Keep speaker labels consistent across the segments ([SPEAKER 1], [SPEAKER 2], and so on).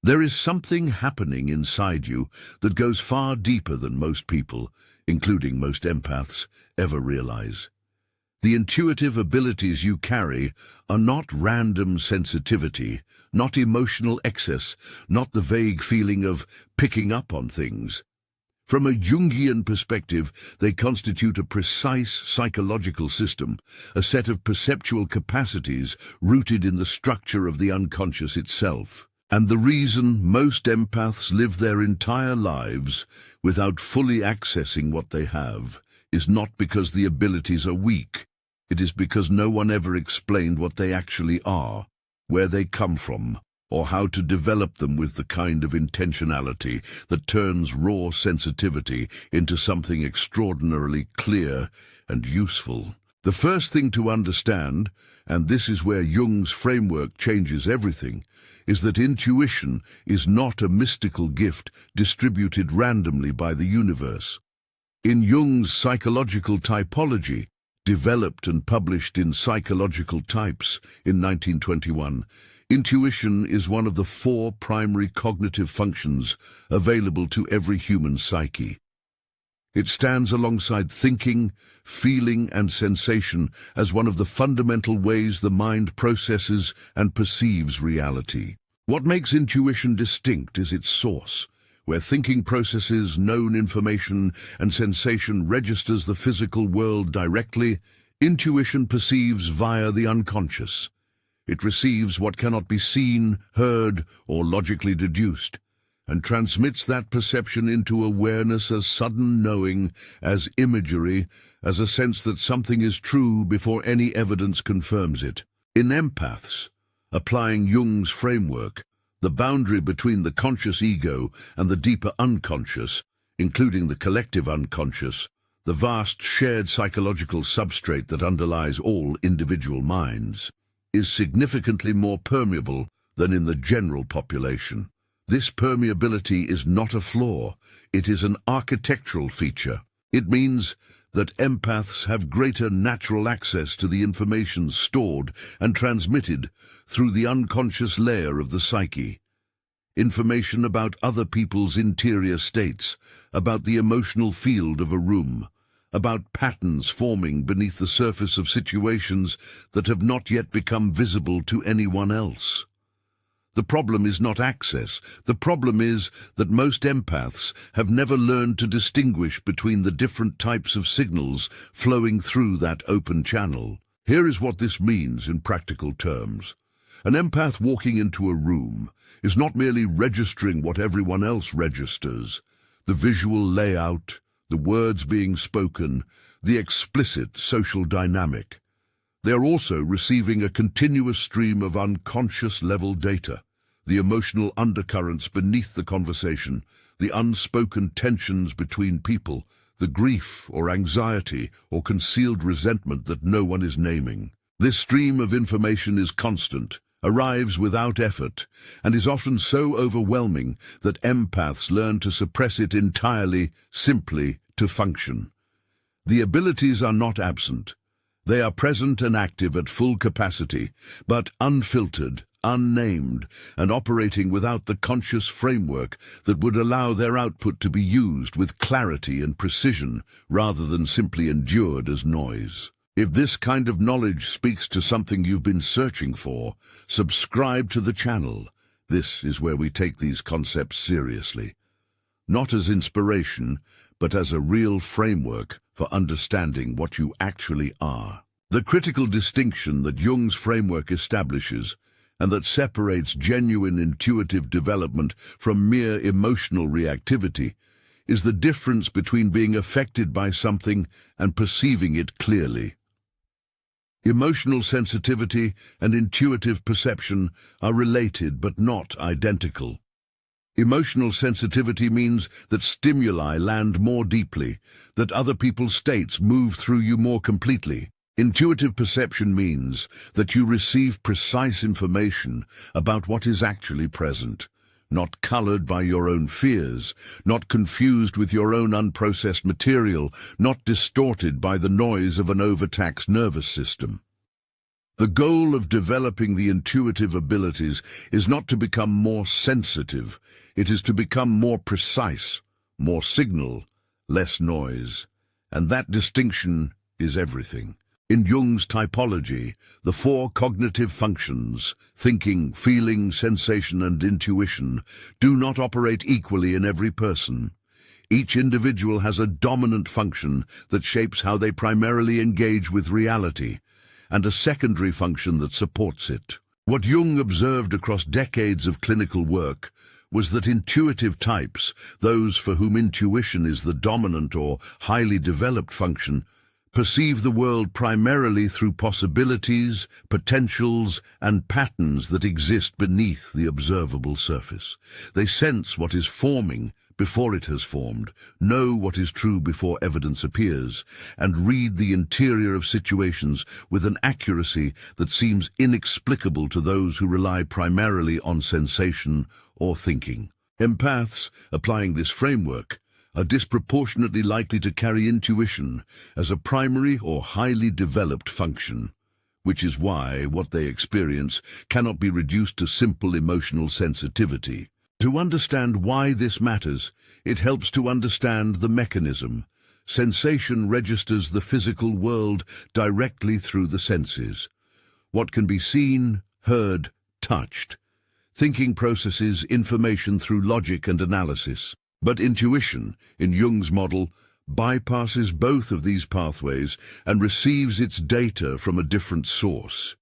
[SPEAKER 1] There is something happening inside you that goes far deeper than most people, including most empaths, ever realize. The intuitive abilities you carry are not random sensitivity, not emotional excess, not the vague feeling of picking up on things. From a Jungian perspective, they constitute a precise psychological system, a set of perceptual capacities rooted in the structure of the unconscious itself. And the reason most empaths live their entire lives without fully accessing what they have is not because the abilities are weak. It is because no one ever explained what they actually are, where they come from, or how to develop them with the kind of intentionality that turns raw sensitivity into something extraordinarily clear and useful. The first thing to understand, and this is where Jung's framework changes everything, is that intuition is not a mystical gift distributed randomly by the universe. In Jung's psychological typology, developed and published in Psychological Types in 1921, intuition is one of the 4 primary cognitive functions available to every human psyche. It stands alongside thinking, feeling, and sensation as one of the fundamental ways the mind processes and perceives reality. What makes intuition distinct is its source, where thinking processes known information and sensation registers the physical world directly. Intuition perceives via the unconscious. It receives what cannot be seen, heard, or logically deduced, and transmits that perception into awareness as sudden knowing, as imagery, as a sense that something is true before any evidence confirms it. In Empaths, applying Jung's framework, the boundary between the conscious ego and the deeper unconscious, including the collective unconscious, the vast shared psychological substrate that underlies all individual minds, is significantly more permeable than in the general population. This permeability is not a flaw, it is an architectural feature. It means that empaths have greater natural access to the information stored and transmitted through the unconscious layer of the psyche. Information about other people's interior states, about the emotional field of a room, about patterns forming beneath the surface of situations that have not yet become visible to anyone else. The problem is not access. The problem is that most empaths have never learned to distinguish between the different types of signals flowing through that open channel. Here is what this means in practical terms. An empath walking into a room is not merely registering what everyone else registers, the visual layout, the words being spoken, the explicit social dynamic. They are also receiving a continuous stream of unconscious-level data, the emotional undercurrents beneath the conversation, the unspoken tensions between people, the grief or anxiety or concealed resentment that no one is naming. This stream of information is constant, arrives without effort, and is often so overwhelming that empaths learn to suppress it entirely, simply to function. The abilities are not absent. They are present and active at full capacity, but unfiltered, unnamed, and operating without the conscious framework that would allow their output to be used with clarity and precision rather than simply endured as noise. If this kind of knowledge speaks to something you've been searching for, subscribe to the channel. This is where we take these concepts seriously. Not as inspiration, but as a real framework for understanding what you actually are. The critical distinction that Jung's framework establishes, and that separates genuine intuitive development from mere emotional reactivity, is the difference between being affected by something and perceiving it clearly. Emotional sensitivity and intuitive perception are related but not identical. Emotional sensitivity means that stimuli land more deeply, that other people's states move through you more completely. Intuitive perception means that you receive precise information about what is actually present, not colored by your own fears, not confused with your own unprocessed material, not distorted by the noise of an overtaxed nervous system. The goal of developing the intuitive abilities is not to become more sensitive. It is to become more precise, more signal, less noise. And that distinction is everything. In Jung's typology, the four cognitive functions, thinking, feeling, sensation, and intuition, do not operate equally in every person. Each individual has a dominant function that shapes how they primarily engage with reality, and a secondary function that supports it. What Jung observed across decades of clinical work was that intuitive types, those for whom intuition is the dominant or highly developed function, perceive the world primarily through possibilities, potentials, and patterns that exist beneath the observable surface. They sense what is forming before it has formed, know what is true before evidence appears, and read the interior of situations with an accuracy that seems inexplicable to those who rely primarily on sensation or thinking. Empaths, applying this framework, are disproportionately likely to carry intuition as a primary or highly developed function, which is why what they experience cannot be reduced to simple emotional sensitivity. To understand why this matters, it helps to understand the mechanism. Sensation registers the physical world directly through the senses. What can be seen, heard, touched. Thinking processes information through logic and analysis. But intuition, in Jung's model, bypasses both of these pathways and receives its data from a different source.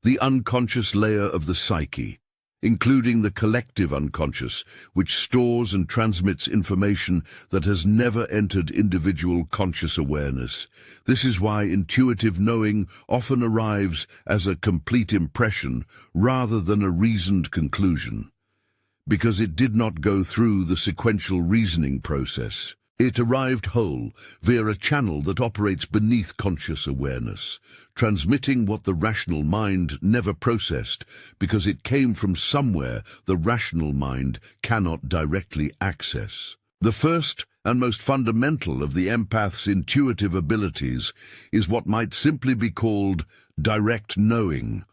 [SPEAKER 1] The unconscious layer of the psyche, including the collective unconscious, which stores and transmits information that has never entered individual conscious awareness. This is why intuitive knowing often arrives as a complete impression rather than a reasoned conclusion, because it did not go through the sequential reasoning process. It arrived whole, via a channel that operates beneath conscious awareness, transmitting what the rational mind never processed, because it came from somewhere the rational mind cannot directly access. The first and most fundamental of the empath's intuitive abilities is what might simply be called direct knowing,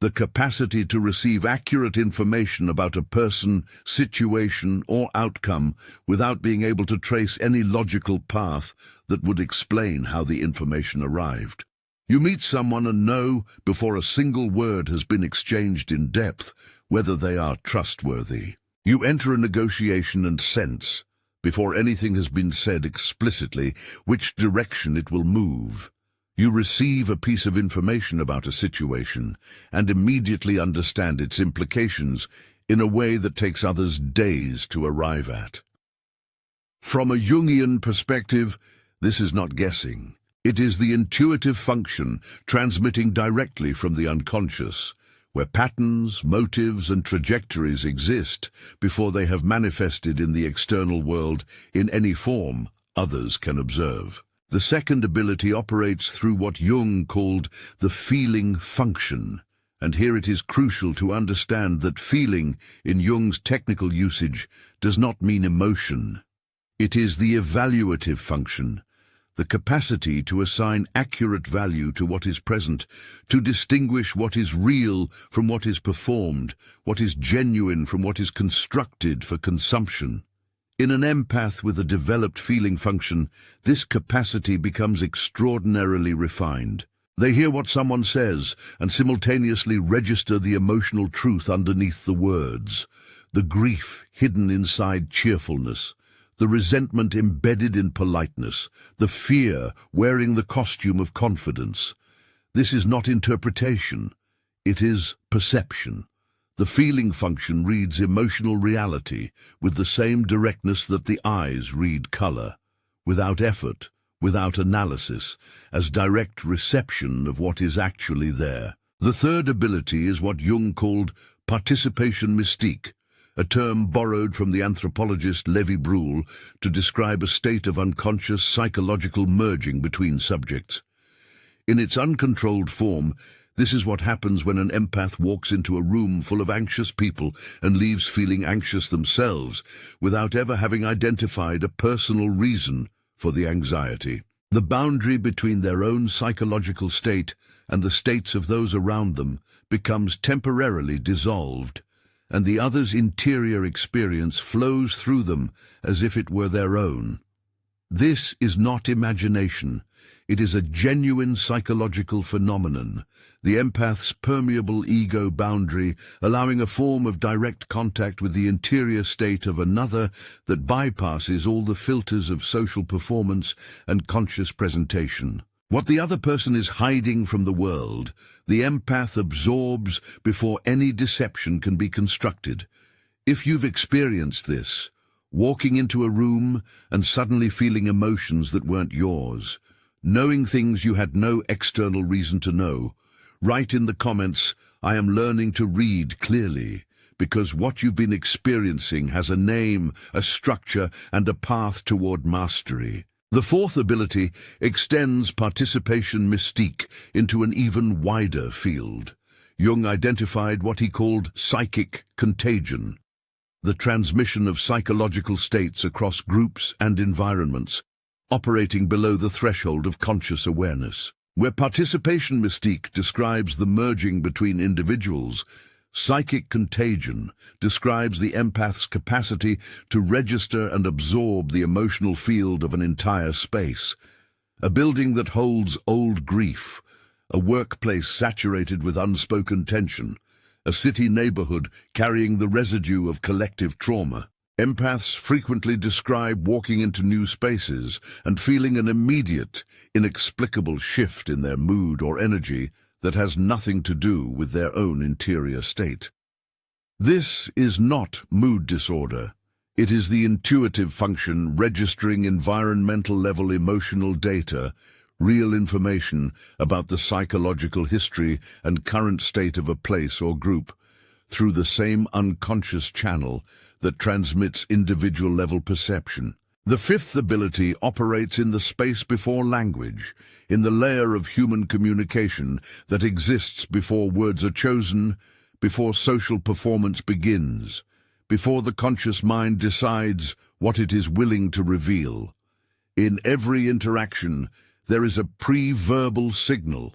[SPEAKER 1] the capacity to receive accurate information about a person, situation, or outcome without being able to trace any logical path that would explain how the information arrived. You meet someone and know, before a single word has been exchanged in depth, whether they are trustworthy. You enter a negotiation and sense, before anything has been said explicitly, which direction it will move. You receive a piece of information about a situation and immediately understand its implications in a way that takes others days to arrive at. From a Jungian perspective, this is not guessing. It is the intuitive function transmitting directly from the unconscious, where patterns, motives, and trajectories exist before they have manifested in the external world in any form others can observe. The second ability operates through what Jung called the feeling function, and here it is crucial to understand that feeling, in Jung's technical usage, does not mean emotion. It is the evaluative function, the capacity to assign accurate value to what is present, to distinguish what is real from what is performed, what is genuine from what is constructed for consumption. In an empath with a developed feeling function, this capacity becomes extraordinarily refined. They hear what someone says and simultaneously register the emotional truth underneath the words, the grief hidden inside cheerfulness, the resentment embedded in politeness, the fear wearing the costume of confidence. This is not interpretation, it is perception. The feeling function reads emotional reality with the same directness that the eyes read color, without effort, without analysis, as direct reception of what is actually there. The third ability is what Jung called participation mystique, a term borrowed from the anthropologist Lévi-Brühl to describe a state of unconscious psychological merging between subjects. In its uncontrolled form, this is what happens when an empath walks into a room full of anxious people and leaves feeling anxious themselves without ever having identified a personal reason for the anxiety. The boundary between their own psychological state and the states of those around them becomes temporarily dissolved, and the other's interior experience flows through them as if it were their own. This is not imagination. It is a genuine psychological phenomenon, the empath's permeable ego boundary allowing a form of direct contact with the interior state of another that bypasses all the filters of social performance and conscious presentation. What the other person is hiding from the world, the empath absorbs before any deception can be constructed. If you've experienced this, walking into a room and suddenly feeling emotions that weren't yours, knowing things you had no external reason to know, write in the comments, "I am learning to read clearly," because what you've been experiencing has a name, a structure, and a path toward mastery. The fourth ability extends participation mystique into an even wider field. Jung identified what he called psychic contagion, the transmission of psychological states across groups and environments, operating below the threshold of conscious awareness. Where participation mystique describes the merging between individuals, psychic contagion describes the empath's capacity to register and absorb the emotional field of an entire space. A building that holds old grief, a workplace saturated with unspoken tension, a city neighborhood carrying the residue of collective trauma. Empaths frequently describe walking into new spaces and feeling an immediate, inexplicable shift in their mood or energy that has nothing to do with their own interior state. This is not mood disorder. It is the intuitive function registering environmental-level emotional data, real information about the psychological history and current state of a place or group, through the same unconscious channel that transmits individual-level perception. The fifth ability operates in the space before language, in the layer of human communication that exists before words are chosen, before social performance begins, before the conscious mind decides what it is willing to reveal. In every interaction, there is a pre-verbal signal,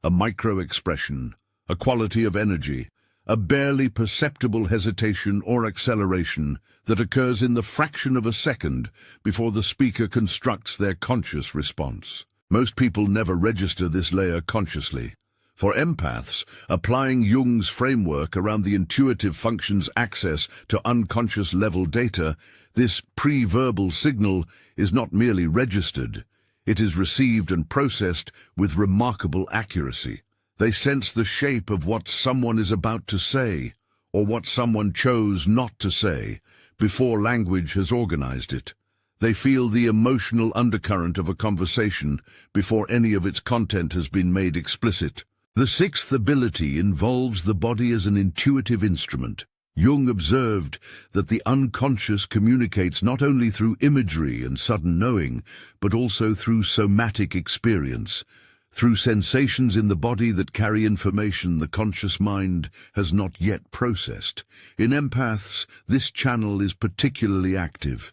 [SPEAKER 1] a micro-expression, a quality of energy, a barely perceptible hesitation or acceleration that occurs in the fraction of a second before the speaker constructs their conscious response. Most people never register this layer consciously. For empaths, applying Jung's framework around the intuitive function's access to unconscious-level data, this pre-verbal signal is not merely registered, it is received and processed with remarkable accuracy. They sense the shape of what someone is about to say, or what someone chose not to say, before language has organized it. They feel the emotional undercurrent of a conversation before any of its content has been made explicit. The sixth ability involves the body as an intuitive instrument. Jung observed that the unconscious communicates not only through imagery and sudden knowing, but also through somatic experience, through sensations in the body that carry information the conscious mind has not yet processed. In empaths, this channel is particularly active.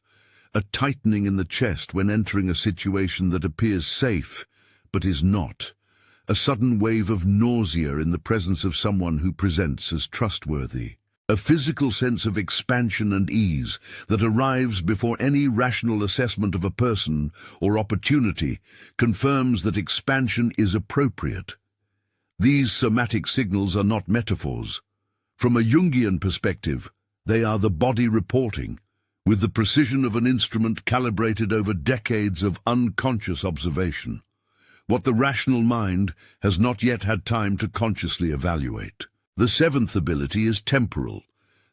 [SPEAKER 1] A tightening in the chest when entering a situation that appears safe, but is not. A sudden wave of nausea in the presence of someone who presents as trustworthy. A physical sense of expansion and ease that arrives before any rational assessment of a person or opportunity confirms that expansion is appropriate. These somatic signals are not metaphors. From a Jungian perspective, they are the body reporting, with the precision of an instrument calibrated over decades of unconscious observation, what the rational mind has not yet had time to consciously evaluate. The seventh ability is temporal,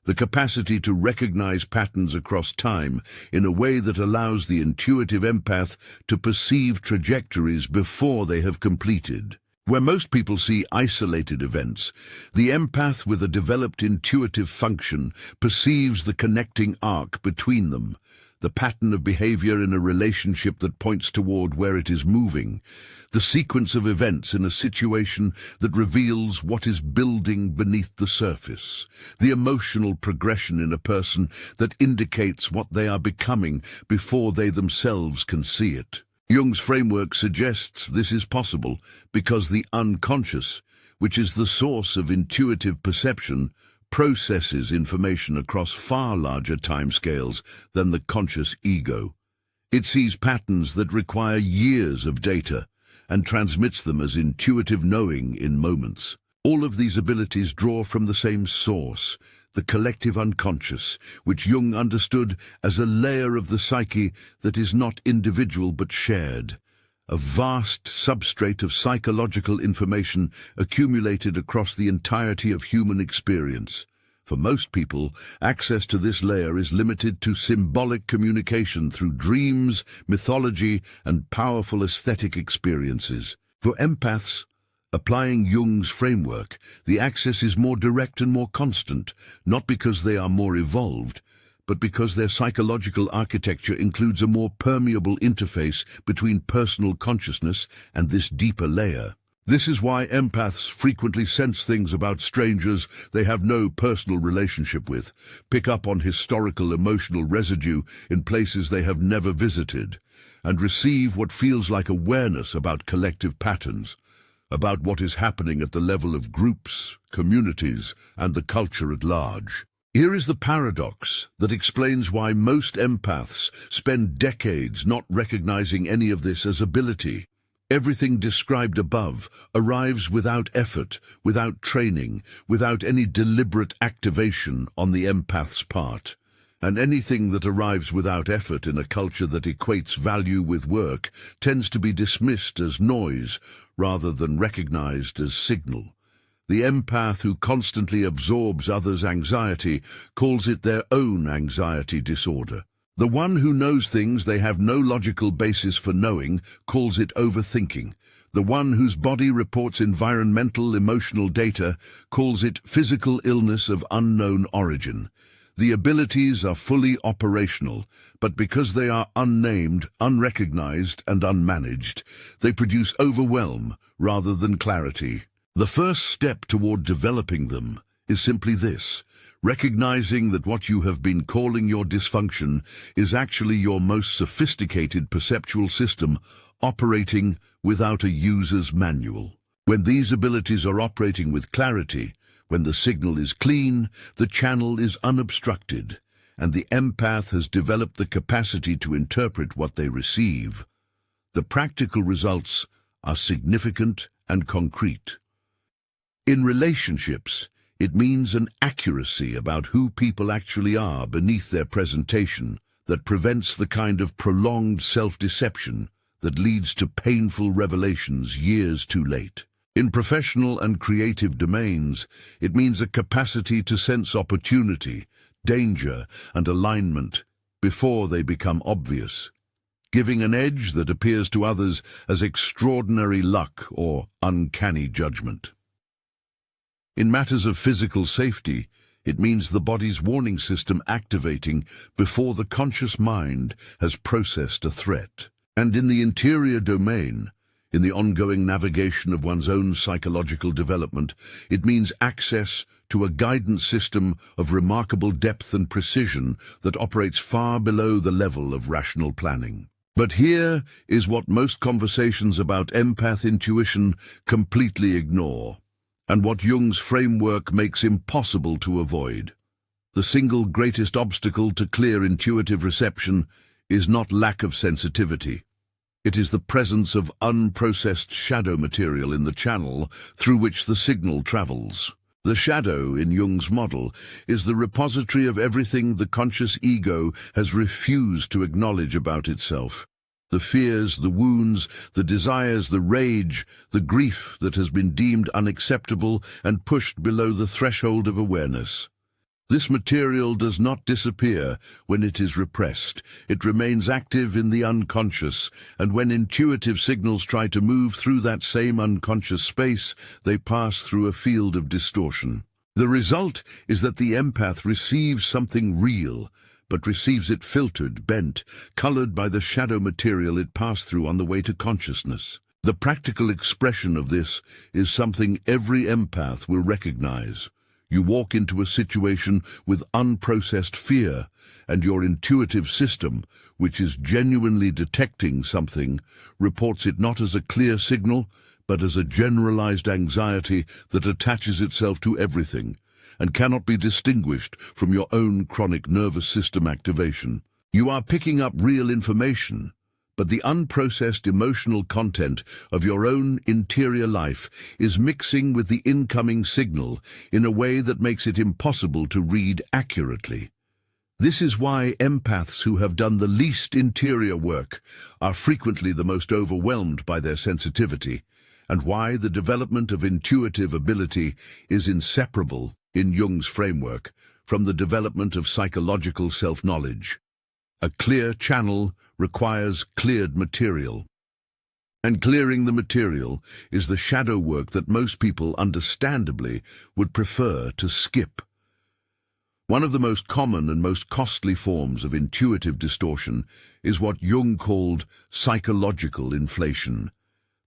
[SPEAKER 1] the capacity to recognize patterns across time in a way that allows the intuitive empath to perceive trajectories before they have completed. Where most people see isolated events, the empath with a developed intuitive function perceives the connecting arc between them, the pattern of behavior in a relationship that points toward where it is moving, the sequence of events in a situation that reveals what is building beneath the surface, the emotional progression in a person that indicates what they are becoming before they themselves can see it. Jung's framework suggests this is possible because the unconscious, which is the source of intuitive perception, processes information across far larger timescales than the conscious ego. It sees patterns that require years of data and transmits them as intuitive knowing in moments. All of these abilities draw from the same source, the collective unconscious, which Jung understood as a layer of the psyche that is not individual but shared, a vast substrate of psychological information accumulated across the entirety of human experience. For most people, access to this layer is limited to symbolic communication through dreams, mythology, and powerful aesthetic experiences. For empaths, applying Jung's framework, the access is more direct and more constant, not because they are more evolved, but because their psychological architecture includes a more permeable interface between personal consciousness and this deeper layer. This is why empaths frequently sense things about strangers they have no personal relationship with, pick up on historical emotional residue in places they have never visited, and receive what feels like awareness about collective patterns, about what is happening at the level of groups, communities, and the culture at large. Here is the paradox that explains why most empaths spend decades not recognizing any of this as ability. Everything described above arrives without effort, without training, without any deliberate activation on the empath's part. And anything that arrives without effort in a culture that equates value with work tends to be dismissed as noise rather than recognized as signal. The empath who constantly absorbs others' anxiety calls it their own anxiety disorder. The one who knows things they have no logical basis for knowing calls it overthinking. The one whose body reports environmental, emotional data calls it physical illness of unknown origin. The abilities are fully operational, but because they are unnamed, unrecognized, and unmanaged, they produce overwhelm rather than clarity. The first step toward developing them is simply this: recognizing that what you have been calling your dysfunction is actually your most sophisticated perceptual system operating without a user's manual. When these abilities are operating with clarity, when the signal is clean, the channel is unobstructed, and the empath has developed the capacity to interpret what they receive, the practical results are significant and concrete. In relationships, it means an accuracy about who people actually are beneath their presentation that prevents the kind of prolonged self-deception that leads to painful revelations years too late. In professional and creative domains, it means a capacity to sense opportunity, danger, and alignment before they become obvious, giving an edge that appears to others as extraordinary luck or uncanny judgment. In matters of physical safety, it means the body's warning system activating before the conscious mind has processed a threat. And in the interior domain, in the ongoing navigation of one's own psychological development, it means access to a guidance system of remarkable depth and precision that operates far below the level of rational planning. But here is what most conversations about empath intuition completely ignore, and what Jung's framework makes impossible to avoid. The single greatest obstacle to clear intuitive reception is not lack of sensitivity. It is the presence of unprocessed shadow material in the channel through which the signal travels. The shadow, in Jung's model, is the repository of everything the conscious ego has refused to acknowledge about itself. The fears, the wounds, the desires, the rage, the grief that has been deemed unacceptable and pushed below the threshold of awareness. This material does not disappear when it is repressed. It remains active in the unconscious, and when intuitive signals try to move through that same unconscious space, they pass through a field of distortion. The result is that the empath receives something real, but receives it filtered, bent, colored by the shadow material it passed through on the way to consciousness. The practical expression of this is something every empath will recognize. You walk into a situation with unprocessed fear, and your intuitive system, which is genuinely detecting something, reports it not as a clear signal, but as a generalized anxiety that attaches itself to everything, and cannot be distinguished from your own chronic nervous system activation. You are picking up real information, but the unprocessed emotional content of your own interior life is mixing with the incoming signal in a way that makes it impossible to read accurately. This is why empaths who have done the least interior work are frequently the most overwhelmed by their sensitivity, and why the development of intuitive ability is inseparable, in Jung's framework, from the development of psychological self-knowledge. A clear channel requires cleared material. And clearing the material is the shadow work that most people, understandably, would prefer to skip. One of the most common and most costly forms of intuitive distortion is what Jung called psychological inflation,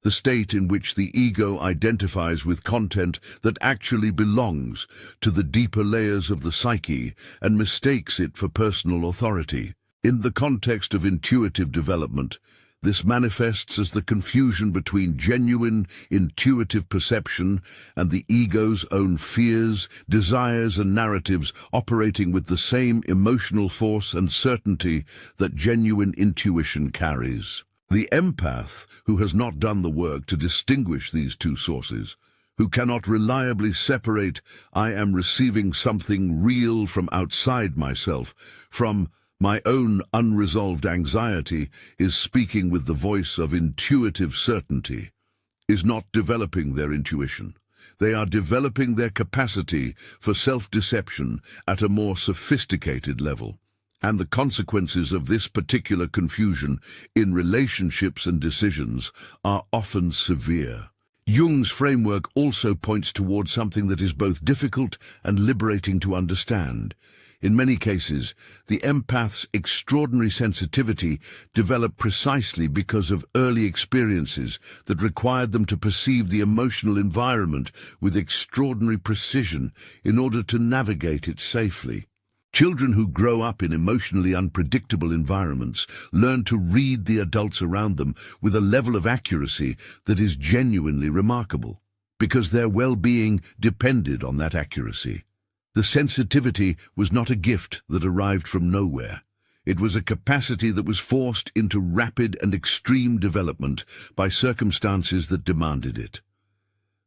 [SPEAKER 1] the state in which the ego identifies with content that actually belongs to the deeper layers of the psyche and mistakes it for personal authority. In the context of intuitive development, this manifests as the confusion between genuine, intuitive perception and the ego's own fears, desires and narratives operating with the same emotional force and certainty that genuine intuition carries. The empath, who has not done the work to distinguish these two sources, who cannot reliably separate "I am receiving something real from outside myself" from "my own unresolved anxiety is speaking with the voice of intuitive certainty," is not developing their intuition. They are developing their capacity for self-deception at a more sophisticated level. And the consequences of this particular confusion in relationships and decisions are often severe. Jung's framework also points towards something that is both difficult and liberating to understand. In many cases, the empath's extraordinary sensitivity developed precisely because of early experiences that required them to perceive the emotional environment with extraordinary precision in order to navigate it safely. Children who grow up in emotionally unpredictable environments learn to read the adults around them with a level of accuracy that is genuinely remarkable, because their well-being depended on that accuracy. The sensitivity was not a gift that arrived from nowhere. It was a capacity that was forced into rapid and extreme development by circumstances that demanded it.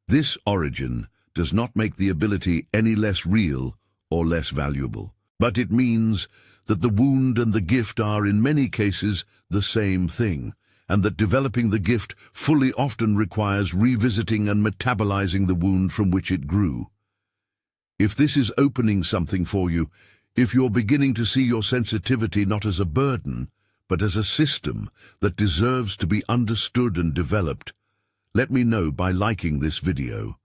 [SPEAKER 1] This origin does not make the ability any less real or less valuable. But it means that the wound and the gift are, in many cases, the same thing, and that developing the gift fully often requires revisiting and metabolizing the wound from which it grew. If this is opening something for you, if you're beginning to see your sensitivity not as a burden, but as a system that deserves to be understood and developed, let me know by liking this video.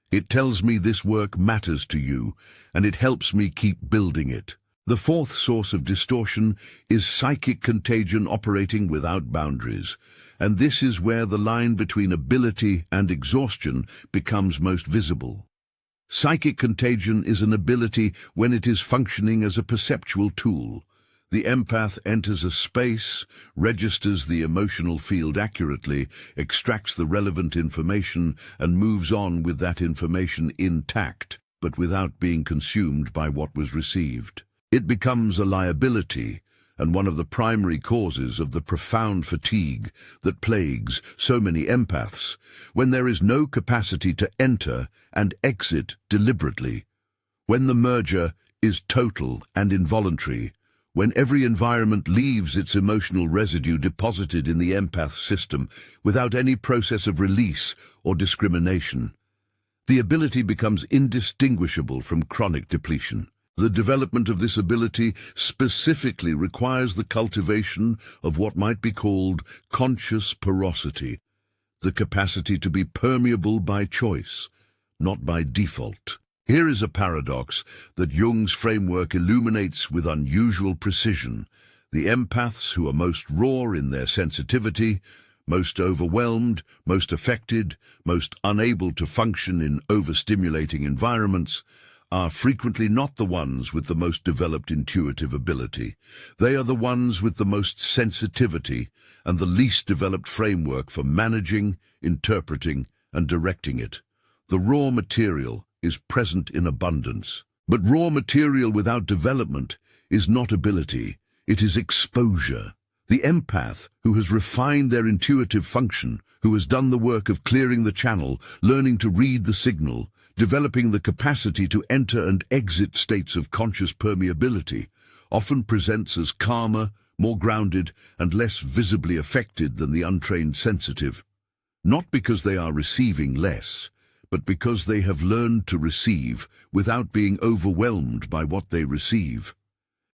[SPEAKER 1] It tells me this work matters to you, and it helps me keep building it. The fourth source of distortion is psychic contagion operating without boundaries, and this is where the line between ability and exhaustion becomes most visible. Psychic contagion is an ability when it is functioning as a perceptual tool. The empath enters a space, registers the emotional field accurately, extracts the relevant information, and moves on with that information intact, but without being consumed by what was received. It becomes a liability, and one of the primary causes of the profound fatigue that plagues so many empaths, when there is no capacity to enter and exit deliberately, when the merger is total and involuntary, when every environment leaves its emotional residue deposited in the empath system without any process of release or discrimination. The ability becomes indistinguishable from chronic depletion. The development of this ability specifically requires the cultivation of what might be called conscious porosity, the capacity to be permeable by choice, not by default. Here is a paradox that Jung's framework illuminates with unusual precision. The empaths who are most raw in their sensitivity, most overwhelmed, most affected, most unable to function in overstimulating environments, are frequently not the ones with the most developed intuitive ability. They are the ones with the most sensitivity and the least developed framework for managing, interpreting, and directing it. The raw material is present in abundance. But raw material without development is not ability, it is exposure. The empath, who has refined their intuitive function, who has done the work of clearing the channel, learning to read the signal, developing the capacity to enter and exit states of conscious permeability, often presents as calmer, more grounded, and less visibly affected than the untrained sensitive. Not because they are receiving less, but because they have learned to receive without being overwhelmed by what they receive.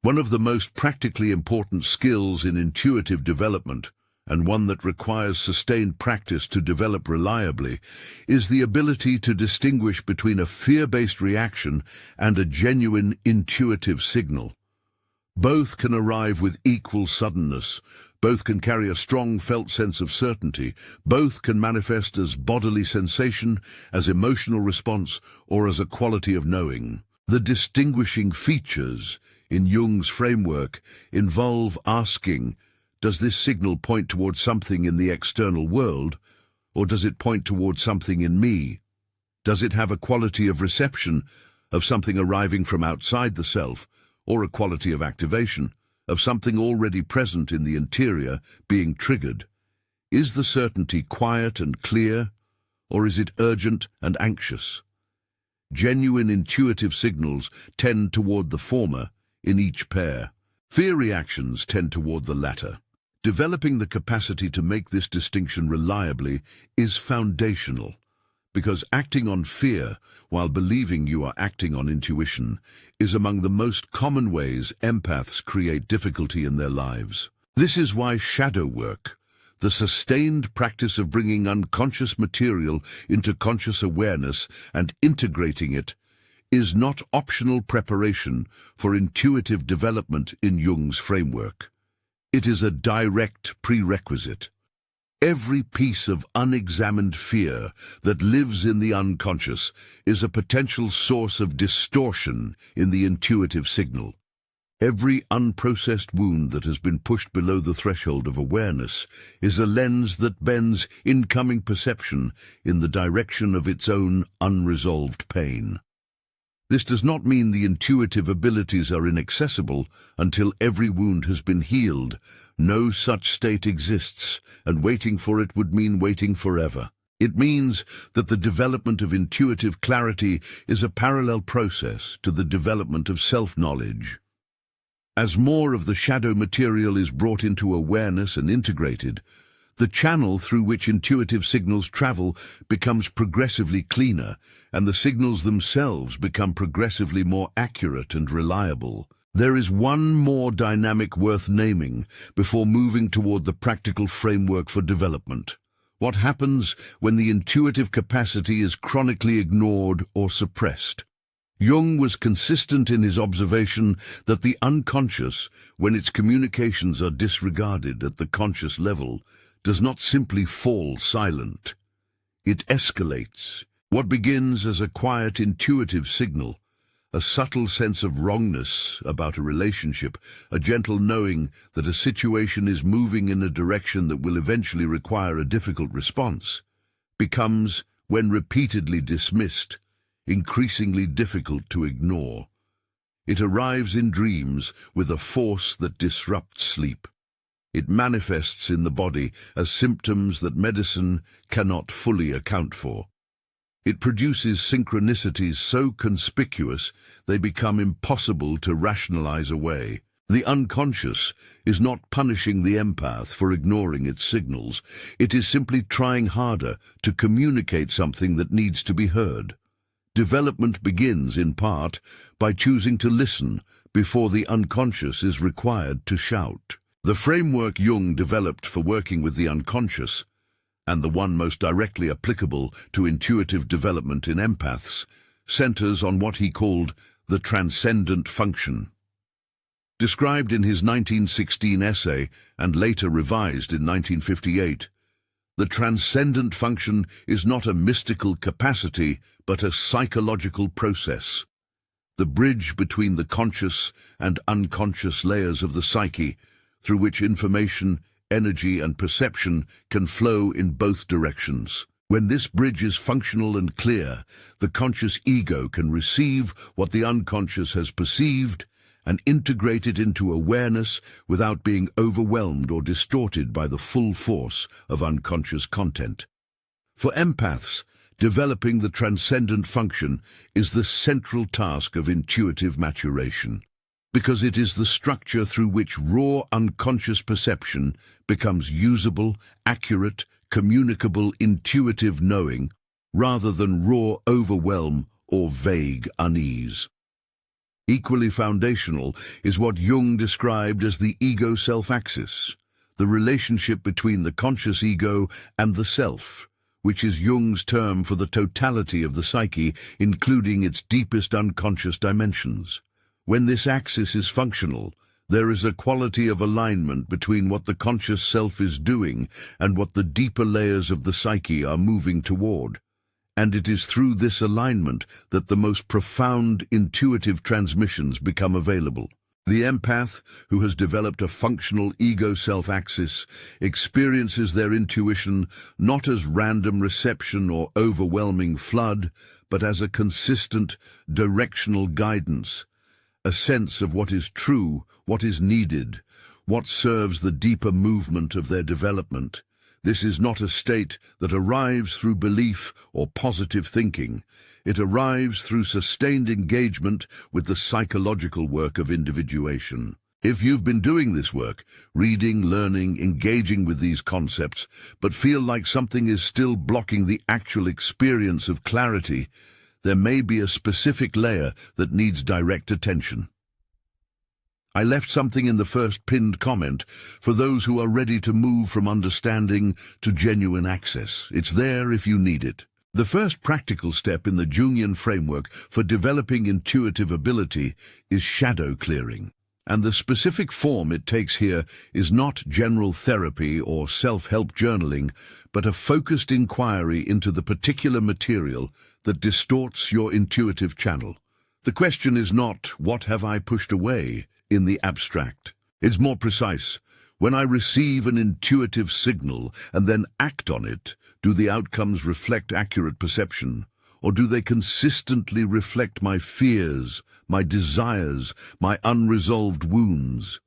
[SPEAKER 1] One of the most practically important skills in intuitive development, and one that requires sustained practice to develop reliably, is the ability to distinguish between a fear-based reaction and a genuine intuitive signal. Both can arrive with equal suddenness. Both can carry a strong felt sense of certainty. Both can manifest as bodily sensation, as emotional response, or as a quality of knowing. The distinguishing features in Jung's framework involve asking, does this signal point towards something in the external world, or does it point towards something in me? Does it have a quality of reception, of something arriving from outside the self, or a quality of activation, of something already present in the interior being triggered? Is the certainty quiet and clear, or is it urgent and anxious? Genuine intuitive signals tend toward the former in each pair. Fear reactions tend toward the latter. Developing the capacity to make this distinction reliably is foundational, because acting on fear while believing you are acting on intuition is among the most common ways empaths create difficulty in their lives. This is why shadow work, the sustained practice of bringing unconscious material into conscious awareness and integrating it, is not optional preparation for intuitive development in Jung's framework. It is a direct prerequisite. Every piece of unexamined fear that lives in the unconscious is a potential source of distortion in the intuitive signal. Every unprocessed wound that has been pushed below the threshold of awareness is a lens that bends incoming perception in the direction of its own unresolved pain. This does not mean the intuitive abilities are inaccessible until every wound has been healed. No such state exists, and waiting for it would mean waiting forever. It means that the development of intuitive clarity is a parallel process to the development of self-knowledge. As more of the shadow material is brought into awareness and integrated, the channel through which intuitive signals travel becomes progressively cleaner, and the signals themselves become progressively more accurate and reliable. There is one more dynamic worth naming before moving toward the practical framework for development. What happens when the intuitive capacity is chronically ignored or suppressed? Jung was consistent in his observation that the unconscious, when its communications are disregarded at the conscious level, does not simply fall silent. It escalates. What begins as a quiet intuitive signal, a subtle sense of wrongness about a relationship, a gentle knowing that a situation is moving in a direction that will eventually require a difficult response, becomes, when repeatedly dismissed, increasingly difficult to ignore. It arrives in dreams with a force that disrupts sleep. It manifests in the body as symptoms that medicine cannot fully account for. It produces synchronicities so conspicuous they become impossible to rationalize away. The unconscious is not punishing the empath for ignoring its signals. It is simply trying harder to communicate something that needs to be heard. Development begins, in part, by choosing to listen before the unconscious is required to shout. The framework Jung developed for working with the unconscious, and the one most directly applicable to intuitive development in empaths, centers on what he called the transcendent function. Described in his 1916 essay and later revised in 1958, the transcendent function is not a mystical capacity but a psychological process. the bridge between the conscious and unconscious layers of the psyche, through which information, energy, and perception can flow in both directions. When this bridge is functional and clear, the conscious ego can receive what the unconscious has perceived and integrate it into awareness without being overwhelmed or distorted by the full force of unconscious content. For empaths, developing the transcendent function is the central task of intuitive maturation, because it is the structure through which raw unconscious perception becomes usable, accurate, communicable, intuitive knowing, rather than raw overwhelm or vague unease. Equally foundational is what Jung described as the ego-self-axis, the relationship between the conscious ego and the self, which is Jung's term for the totality of the psyche, including its deepest unconscious dimensions. When this axis is functional, there is a quality of alignment between what the conscious self is doing and what the deeper layers of the psyche are moving toward. And it is through this alignment that the most profound intuitive transmissions become available. The empath, who has developed a functional ego-self-axis, experiences their intuition not as random reception or overwhelming flood, but as a consistent, directional guidance, a sense of what is true, what is needed, what serves the deeper movement of their development. This is not a state that arrives through belief or positive thinking. It arrives through sustained engagement with the psychological work of individuation. If you've been doing this work, reading, learning, engaging with these concepts, but feel like something is still blocking the actual experience of clarity, there may be a specific layer that needs direct attention. I left something in the first pinned comment for those who are ready to move from understanding to genuine access. It's there if you need it. The first practical step in the Jungian framework for developing intuitive ability is shadow clearing. And the specific form it takes here is not general therapy or self-help journaling, but a focused inquiry into the particular material that distorts your intuitive channel. The question is not, what have I pushed away, in the abstract. It's more precise. When I receive an intuitive signal and then act on it, do the outcomes reflect accurate perception? Or do they consistently reflect my fears, my desires, my unresolved wounds?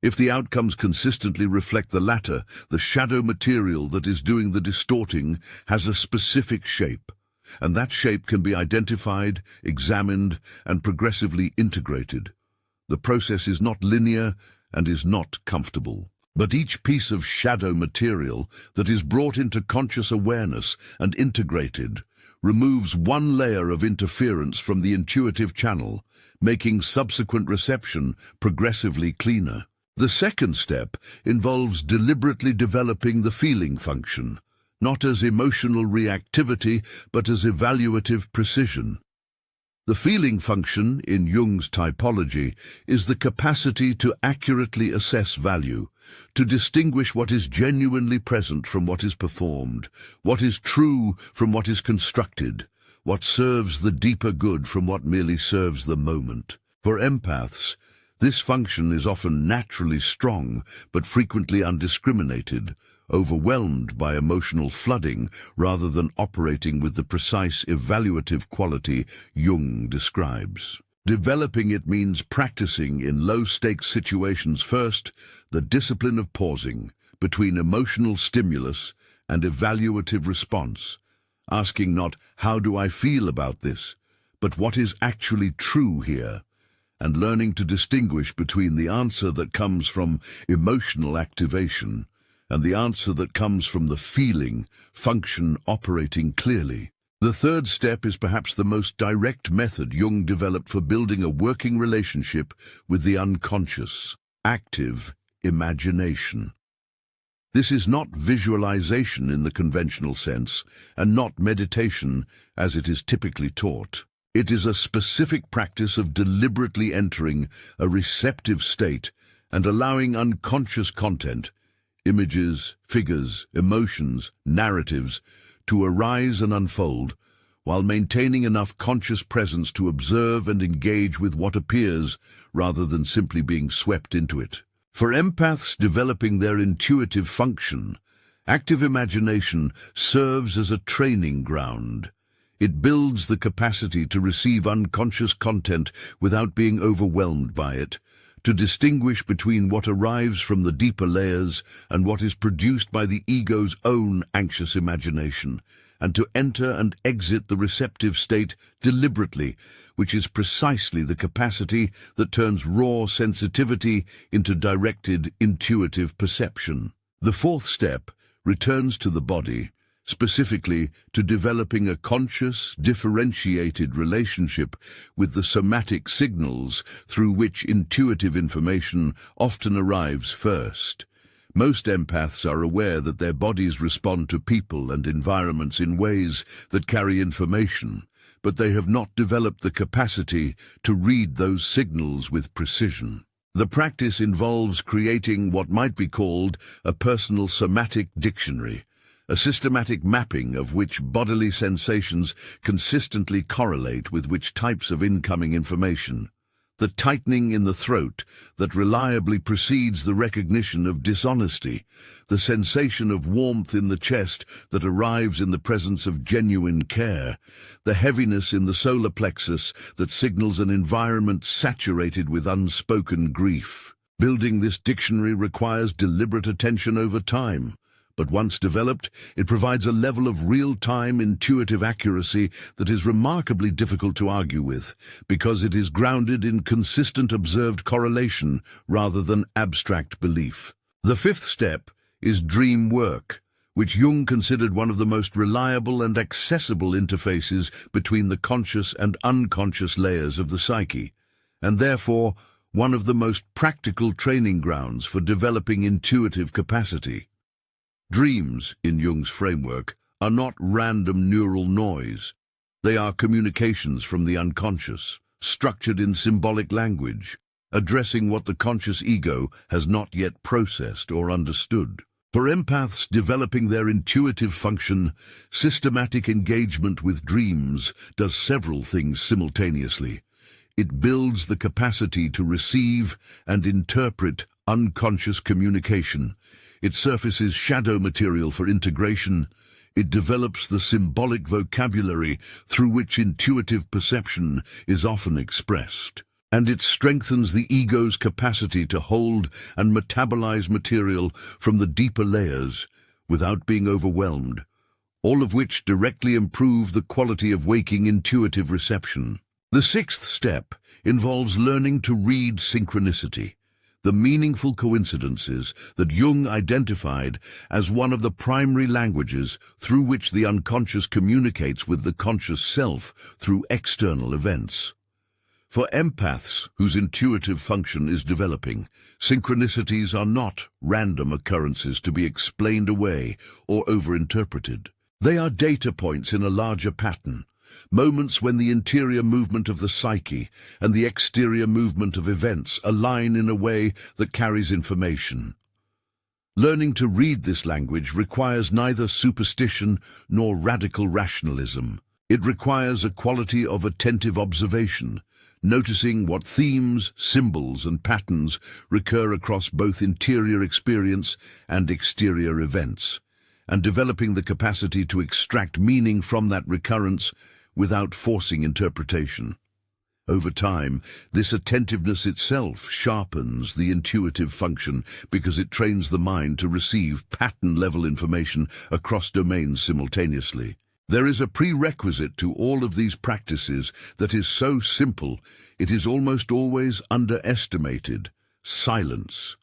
[SPEAKER 1] If the outcomes consistently reflect the latter, the shadow material that is doing the distorting has a specific shape, and that shape can be identified, examined, and progressively integrated. The process is not linear and is not comfortable. But each piece of shadow material that is brought into conscious awareness and integrated removes one layer of interference from the intuitive channel, making subsequent reception progressively cleaner. The second step involves deliberately developing the feeling function, not as emotional reactivity, but as evaluative precision. The feeling function, in Jung's typology, is the capacity to accurately assess value, to distinguish what is genuinely present from what is performed, what is true from what is constructed, what serves the deeper good from what merely serves the moment. For empaths, this function is often naturally strong, but frequently undiscriminated, overwhelmed by emotional flooding rather than operating with the precise evaluative quality Jung describes. Developing it means practicing in low-stakes situations first, the discipline of pausing between emotional stimulus and evaluative response, asking not, "How do I feel about this?" but "What is actually true here?" and learning to distinguish between the answer that comes from emotional activation and the answer that comes from the feeling function operating clearly. The third step is perhaps the most direct method Jung developed for building a working relationship with the unconscious: active imagination. This is not visualization in the conventional sense, and not meditation as it is typically taught. It is a specific practice of deliberately entering a receptive state and allowing unconscious content, images, figures, emotions, narratives, to arise and unfold while maintaining enough conscious presence to observe and engage with what appears, rather than simply being swept into it. For empaths developing their intuitive function, active imagination serves as a training ground. It builds the capacity to receive unconscious content without being overwhelmed by it, to distinguish between what arrives from the deeper layers and what is produced by the ego's own anxious imagination, and to enter and exit the receptive state deliberately, which is precisely the capacity that turns raw sensitivity into directed, intuitive perception. The fourth step returns to the body, specifically to developing a conscious, differentiated relationship with the somatic signals through which intuitive information often arrives first. Most empaths are aware that their bodies respond to people and environments in ways that carry information, but they have not developed the capacity to read those signals with precision. The practice involves creating what might be called a personal somatic dictionary, a systematic mapping of which bodily sensations consistently correlate with which types of incoming information. The tightening in the throat that reliably precedes the recognition of dishonesty, the sensation of warmth in the chest that arrives in the presence of genuine care, the heaviness in the solar plexus that signals an environment saturated with unspoken grief. Building this dictionary requires deliberate attention over time. But once developed, it provides a level of real-time intuitive accuracy that is remarkably difficult to argue with, because it is grounded in consistent observed correlation rather than abstract belief. The fifth step is dream work, which Jung considered one of the most reliable and accessible interfaces between the conscious and unconscious layers of the psyche, and therefore one of the most practical training grounds for developing intuitive capacity. Dreams, in Jung's framework, are not random neural noise. They are communications from the unconscious, structured in symbolic language, addressing what the conscious ego has not yet processed or understood. For empaths developing their intuitive function, systematic engagement with dreams does several things simultaneously. It builds the capacity to receive and interpret unconscious communication. It surfaces shadow material for integration. It develops the symbolic vocabulary through which intuitive perception is often expressed. And it strengthens the ego's capacity to hold and metabolize material from the deeper layers without being overwhelmed, all of which directly improve the quality of waking intuitive reception. The sixth step involves learning to read synchronicity, the meaningful coincidences that Jung identified as one of the primary languages through which the unconscious communicates with the conscious self through external events. For empaths whose intuitive function is developing, synchronicities are not random occurrences to be explained away or overinterpreted. They are data points in a larger pattern, moments when the interior movement of the psyche and the exterior movement of events align in a way that carries information. Learning to read this language requires neither superstition nor radical rationalism. It requires a quality of attentive observation, noticing what themes, symbols, and patterns recur across both interior experience and exterior events, and developing the capacity to extract meaning from that recurrence without forcing interpretation. Over time, this attentiveness itself sharpens the intuitive function because it trains the mind to receive pattern-level information across domains simultaneously. There is a prerequisite to all of these practices that is so simple it is almost always underestimated: silence.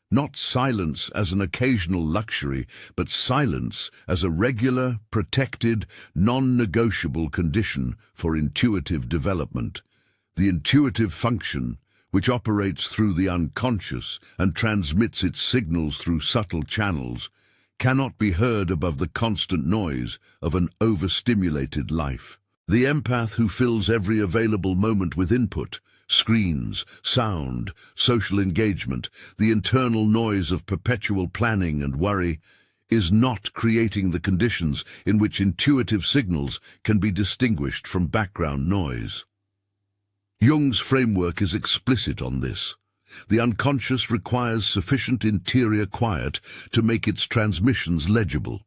[SPEAKER 1] Not silence as an occasional luxury, but silence as a regular, protected, non-negotiable condition for intuitive development. The intuitive function, which operates through the unconscious and transmits its signals through subtle channels, cannot be heard above the constant noise of an overstimulated life. The empath who fills every available moment with input, screens, sound, social engagement, the internal noise of perpetual planning and worry, is not creating the conditions in which intuitive signals can be distinguished from background noise. Jung's framework is explicit on this. The unconscious requires sufficient interior quiet to make its transmissions legible.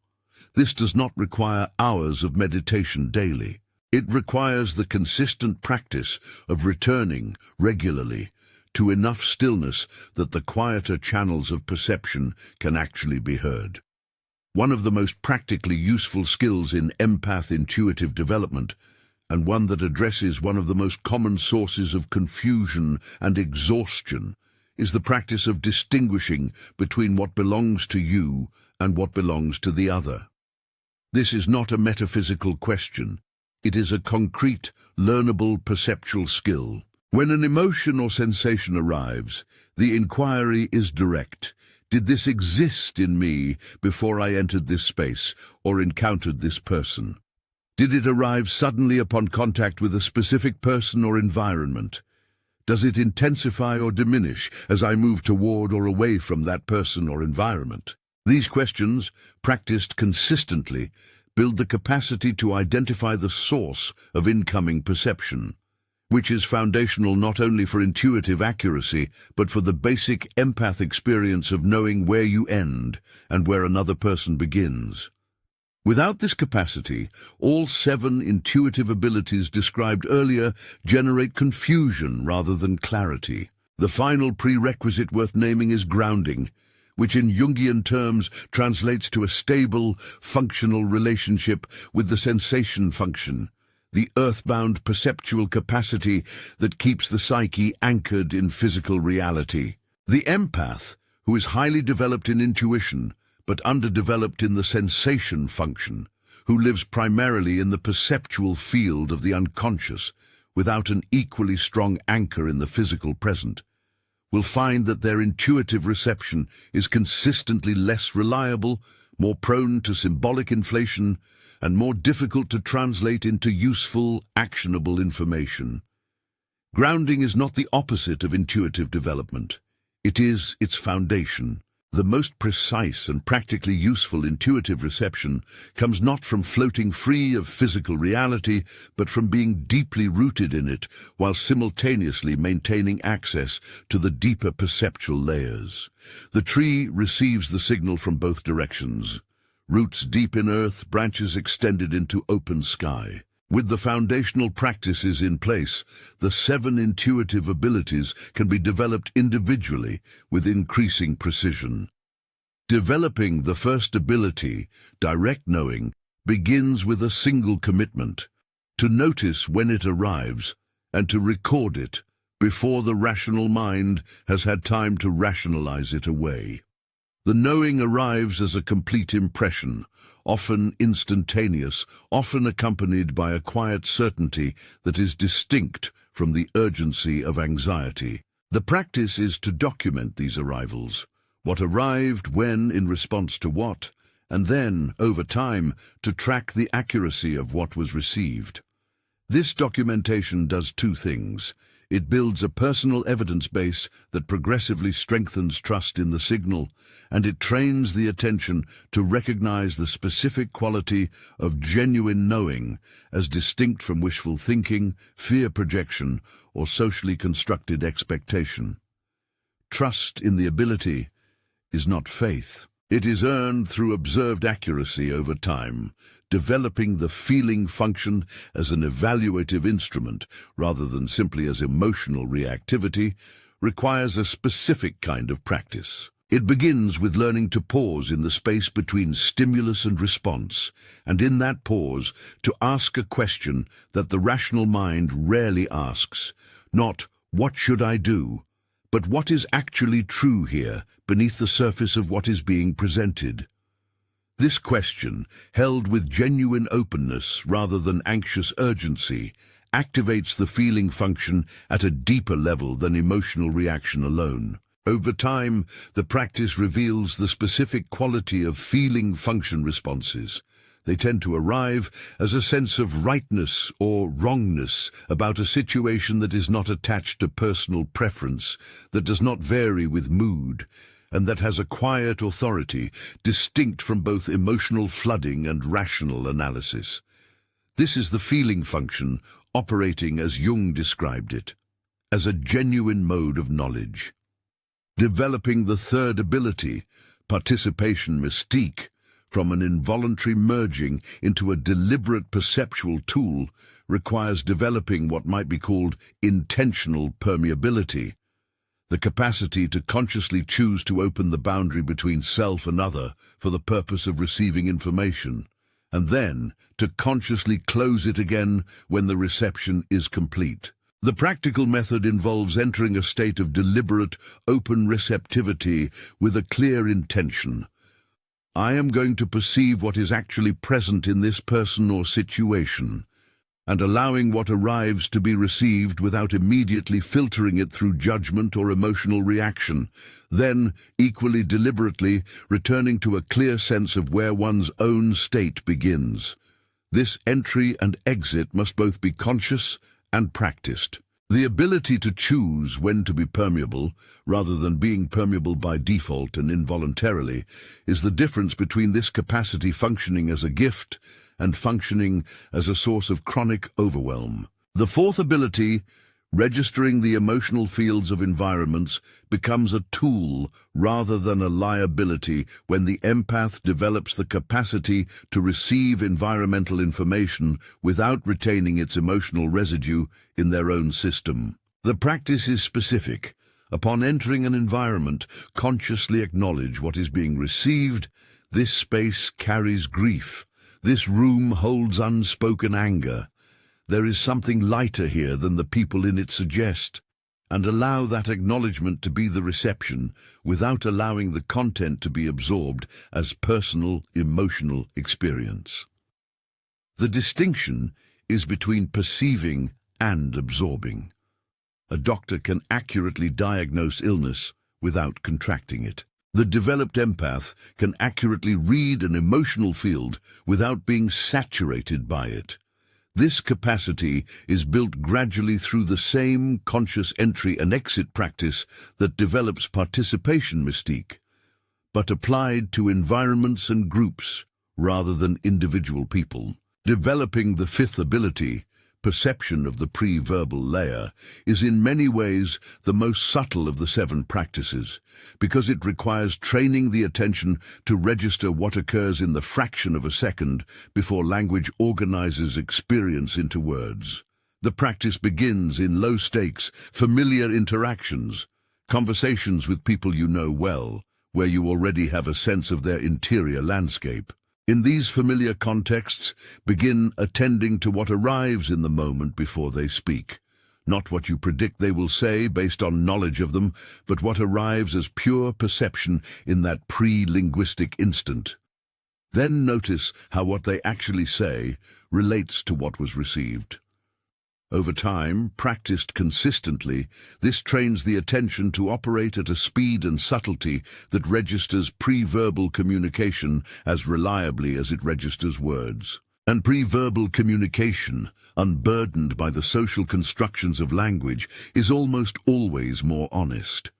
[SPEAKER 1] This does not require hours of meditation daily. It requires the consistent practice of returning regularly to enough stillness that the quieter channels of perception can actually be heard. One of the most practically useful skills in empath intuitive development, and one that addresses one of the most common sources of confusion and exhaustion, is the practice of distinguishing between what belongs to you and what belongs to the other. This is not a metaphysical question. It is a concrete, learnable perceptual skill. When an emotion or sensation arrives, the inquiry is direct. Did this exist in me before I entered this space or encountered this person? Did it arrive suddenly upon contact with a specific person or environment? Does it intensify or diminish as I move toward or away from that person or environment? These questions, practiced consistently, build the capacity to identify the source of incoming perception, which is foundational not only for intuitive accuracy, but for the basic empath experience of knowing where you end and where another person begins. Without this capacity, all 7 intuitive abilities described earlier generate confusion rather than clarity. The final prerequisite worth naming is grounding, which in Jungian terms translates to a stable, functional relationship with the sensation function, the earthbound perceptual capacity that keeps the psyche anchored in physical reality. The empath, who is highly developed in intuition, but underdeveloped in the sensation function, who lives primarily in the perceptual field of the unconscious, without an equally strong anchor in the physical present, will find that their intuitive reception is consistently less reliable, more prone to symbolic inflation, and more difficult to translate into useful, actionable information. Grounding is not the opposite of intuitive development. It is its foundation. The most precise and practically useful intuitive reception comes not from floating free of physical reality, but from being deeply rooted in it, while simultaneously maintaining access to the deeper perceptual layers. The tree receives the signal from both directions. Roots deep in earth, branches extended into open sky. With the foundational practices in place, the 7 intuitive abilities can be developed individually with increasing precision. Developing the first ability, direct knowing, begins with a single commitment: to notice when it arrives and to record it before the rational mind has had time to rationalize it away. The knowing arrives as a complete impression, often instantaneous, often accompanied by a quiet certainty that is distinct from the urgency of anxiety. The practice is to document these arrivals, what arrived, when, in response to what, and then, over time, to track the accuracy of what was received. This documentation does 2 things. It builds a personal evidence base that progressively strengthens trust in the signal, and it trains the attention to recognize the specific quality of genuine knowing as distinct from wishful thinking, fear projection, or socially constructed expectation. Trust in the ability is not faith. It is earned through observed accuracy over time. Developing the feeling function as an evaluative instrument rather than simply as emotional reactivity requires a specific kind of practice. It begins with learning to pause in the space between stimulus and response, and in that pause to ask a question that the rational mind rarely asks, not "what should I do?" but what is actually true here, beneath the surface of what is being presented. This question, held with genuine openness rather than anxious urgency, activates the feeling function at a deeper level than emotional reaction alone. Over time, the practice reveals the specific quality of feeling function responses. They tend to arrive as a sense of rightness or wrongness about a situation that is not attached to personal preference, that does not vary with mood, and that has a quiet authority, distinct from both emotional flooding and rational analysis. This is the feeling function, operating as Jung described it, as a genuine mode of knowledge. Developing the third ability, participation mystique, from an involuntary merging into a deliberate perceptual tool, requires developing what might be called intentional permeability, the capacity to consciously choose to open the boundary between self and other for the purpose of receiving information, and then to consciously close it again when the reception is complete. The practical method involves entering a state of deliberate, open receptivity with a clear intention. I am going to perceive what is actually present in this person or situation, and allowing what arrives to be received without immediately filtering it through judgment or emotional reaction, then, equally deliberately, returning to a clear sense of where one's own state begins. This entry and exit must both be conscious and practiced. The ability to choose when to be permeable, rather than being permeable by default and involuntarily, is the difference between this capacity functioning as a gift and functioning as a source of chronic overwhelm. The fourth ability, registering the emotional fields of environments, becomes a tool rather than a liability when the empath develops the capacity to receive environmental information without retaining its emotional residue in their own system. The practice is specific. Upon entering an environment, consciously acknowledge what is being received. This space carries grief. This room holds unspoken anger. There is something lighter here than the people in it suggest, and allow that acknowledgement to be the reception without allowing the content to be absorbed as personal, emotional experience. The distinction is between perceiving and absorbing. A doctor can accurately diagnose illness without contracting it. The developed empath can accurately read an emotional field without being saturated by it. This capacity is built gradually through the same conscious entry and exit practice that develops participation mystique, but applied to environments and groups rather than individual people. Developing the fifth ability, perception of the pre-verbal layer, is in many ways the most subtle of the 7 practices, because it requires training the attention to register what occurs in the fraction of a second before language organizes experience into words. The practice begins in low-stakes, familiar interactions, conversations with people you know well, where you already have a sense of their interior landscape. In these familiar contexts, begin attending to what arrives in the moment before they speak. Not what you predict they will say based on knowledge of them, but what arrives as pure perception in that pre-linguistic instant. Then notice how what they actually say relates to what was received. Over time, practiced consistently, this trains the attention to operate at a speed and subtlety that registers pre-verbal communication as reliably as it registers words. And pre-verbal communication, unburdened by the social constructions of language, is almost always more honest.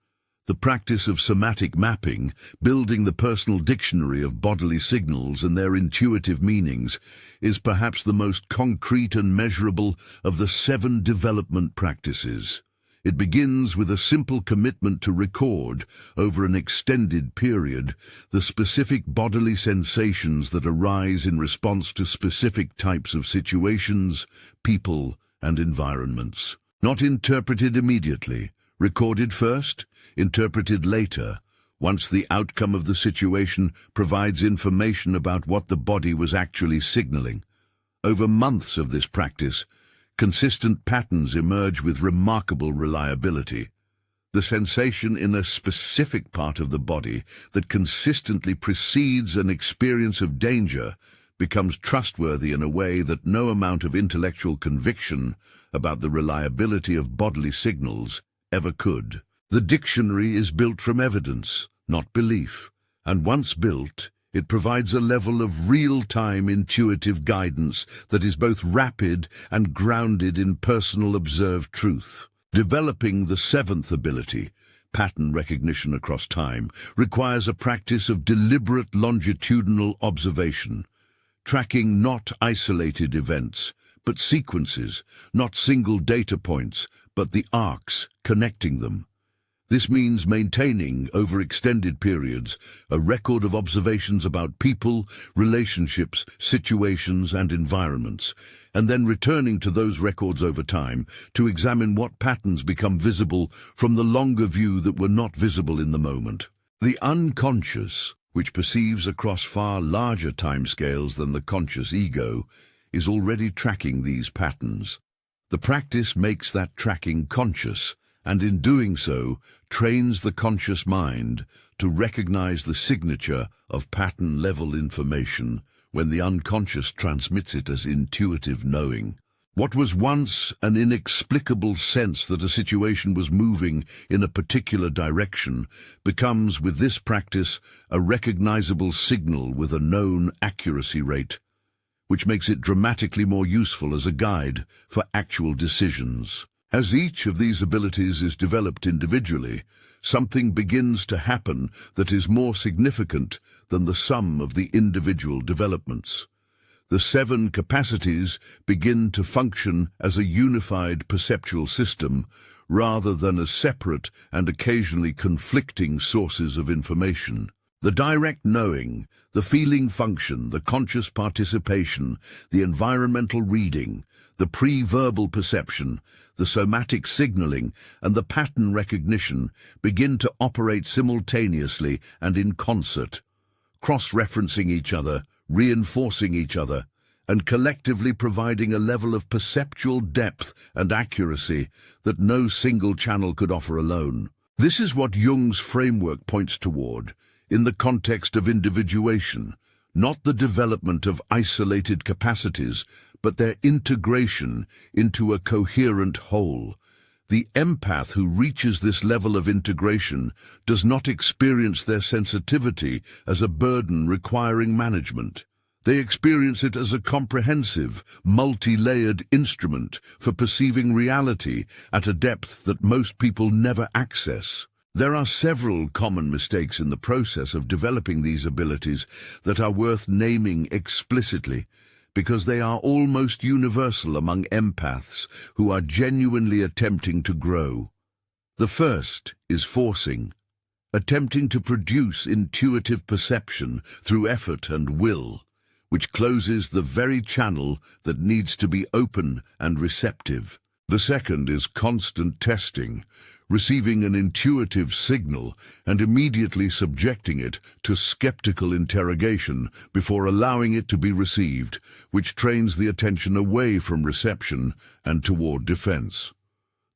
[SPEAKER 1] The practice of somatic mapping, building the personal dictionary of bodily signals and their intuitive meanings, is perhaps the most concrete and measurable of the 7 development practices. It begins with a simple commitment to record, over an extended period, the specific bodily sensations that arise in response to specific types of situations, people, and environments. Not interpreted immediately. Recorded first, interpreted later, once the outcome of the situation provides information about what the body was actually signaling. Over months of this practice, consistent patterns emerge with remarkable reliability. The sensation in a specific part of the body that consistently precedes an experience of danger becomes trustworthy in a way that no amount of intellectual conviction about the reliability of bodily signals ever could. The dictionary is built from evidence, not belief, and once built, it provides a level of real-time intuitive guidance that is both rapid and grounded in personal observed truth. Developing the 7th ability, pattern recognition across time requires a practice of deliberate longitudinal observation, tracking not isolated events, but sequences, not single data points, but the arcs connecting them. This means maintaining, over extended periods, a record of observations about people, relationships, situations, and environments, and then returning to those records over time to examine what patterns become visible from the longer view that were not visible in the moment. The unconscious, which perceives across far larger timescales than the conscious ego, is already tracking these patterns. The practice makes that tracking conscious, and in doing so, trains the conscious mind to recognize the signature of pattern-level information when the unconscious transmits it as intuitive knowing. What was once an inexplicable sense that a situation was moving in a particular direction becomes, with this practice, a recognizable signal with a known accuracy rate, which makes it dramatically more useful as a guide for actual decisions. As each of these abilities is developed individually, something begins to happen that is more significant than the sum of the individual developments. The 7 capacities begin to function as a unified perceptual system rather than as separate and occasionally conflicting sources of information. The direct knowing, the feeling function, the conscious participation, the environmental reading, the pre-verbal perception, the somatic signaling, and the pattern recognition begin to operate simultaneously and in concert, cross-referencing each other, reinforcing each other, and collectively providing a level of perceptual depth and accuracy that no single channel could offer alone. This is what Jung's framework points toward, in the context of individuation, not the development of isolated capacities, but their integration into a coherent whole. The empath who reaches this level of integration does not experience their sensitivity as a burden requiring management. They experience it as a comprehensive, multi-layered instrument for perceiving reality at a depth that most people never access. There are several common mistakes in the process of developing these abilities that are worth naming explicitly, because they are almost universal among empaths who are genuinely attempting to grow. The first is forcing, attempting to produce intuitive perception through effort and will, which closes the very channel that needs to be open and receptive. The second is constant testing, receiving an intuitive signal and immediately subjecting it to skeptical interrogation before allowing it to be received, which trains the attention away from reception and toward defense.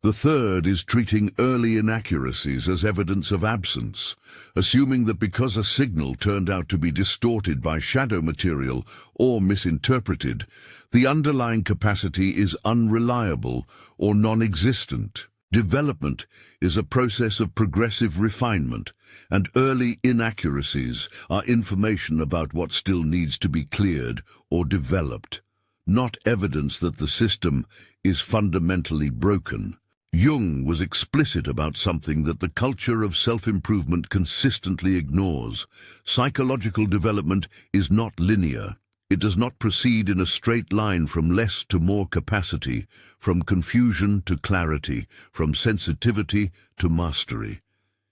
[SPEAKER 1] The third is treating early inaccuracies as evidence of absence, assuming that because a signal turned out to be distorted by shadow material or misinterpreted, the underlying capacity is unreliable or non-existent. Development is a process of progressive refinement, and early inaccuracies are information about what still needs to be cleared or developed, not evidence that the system is fundamentally broken. Jung was explicit about something that the culture of self-improvement consistently ignores. Psychological development is not linear. It does not proceed in a straight line from less to more capacity, from confusion to clarity, from sensitivity to mastery.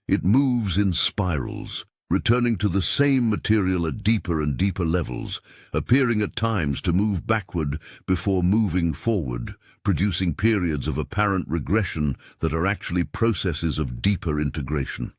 [SPEAKER 1] It moves in spirals, returning to the same material at deeper and deeper levels, appearing at times to move backward before moving forward, producing periods of apparent regression that are actually processes of deeper integration.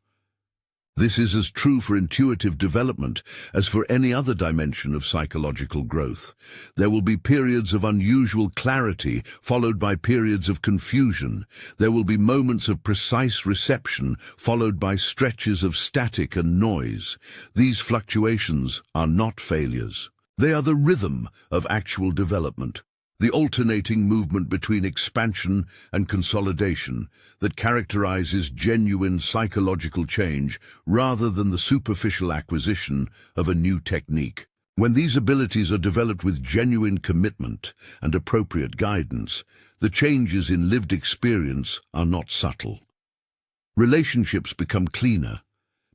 [SPEAKER 1] This is as true for intuitive development as for any other dimension of psychological growth. There will be periods of unusual clarity followed by periods of confusion. There will be moments of precise reception followed by stretches of static and noise. These fluctuations are not failures. They are the rhythm of actual development, the alternating movement between expansion and consolidation that characterizes genuine psychological change rather than the superficial acquisition of a new technique. When these abilities are developed with genuine commitment and appropriate guidance, the changes in lived experience are not subtle. Relationships become cleaner,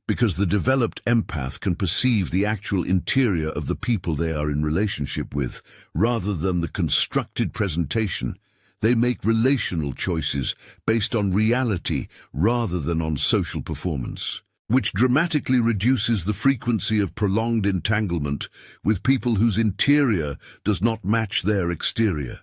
[SPEAKER 1] because the developed empath can perceive the actual interior of the people they are in relationship with, rather than the constructed presentation. They make relational choices based on reality rather than on social performance, which dramatically reduces the frequency of prolonged entanglement with people whose interior does not match their exterior.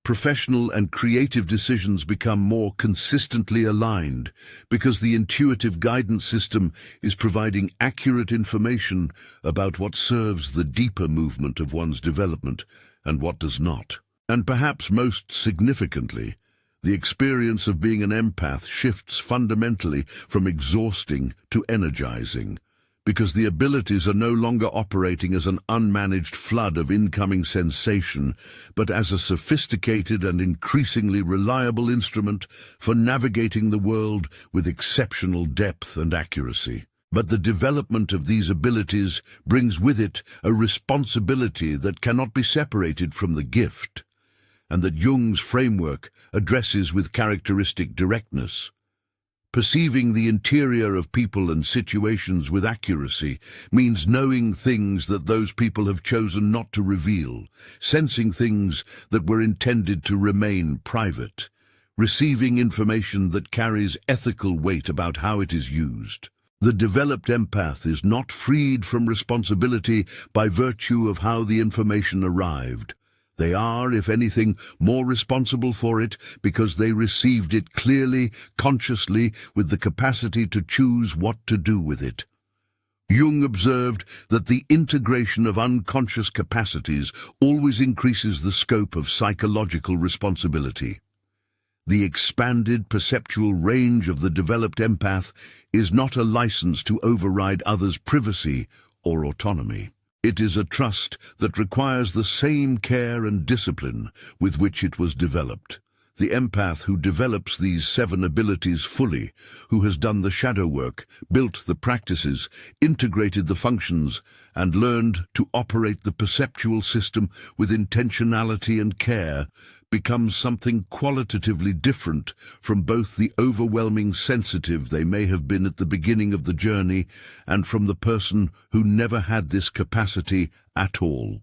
[SPEAKER 1] Professional and creative decisions become more consistently aligned because the intuitive guidance system is providing accurate information about what serves the deeper movement of one's development and what does not. And perhaps most significantly, the experience of being an empath shifts fundamentally from exhausting to energizing, because the abilities are no longer operating as an unmanaged flood of incoming sensation, but as a sophisticated and increasingly reliable instrument for navigating the world with exceptional depth and accuracy. But the development of these abilities brings with it a responsibility that cannot be separated from the gift, and that Jung's framework addresses with characteristic directness. Perceiving the interior of people and situations with accuracy means knowing things that those people have chosen not to reveal, sensing things that were intended to remain private, receiving information that carries ethical weight about how it is used. The developed empath is not freed from responsibility by virtue of how the information arrived. They are, if anything, more responsible for it because they received it clearly, consciously, with the capacity to choose what to do with it. Jung observed that the integration of unconscious capacities always increases the scope of psychological responsibility. The expanded perceptual range of the developed empath is not a license to override others' privacy or autonomy. It is a trust that requires the same care and discipline with which it was developed. The empath who develops these 7 abilities fully, who has done the shadow work, built the practices, integrated the functions, and learned to operate the perceptual system with intentionality and care, becomes something qualitatively different from both the overwhelming sensitive they may have been at the beginning of the journey and from the person who never had this capacity at all.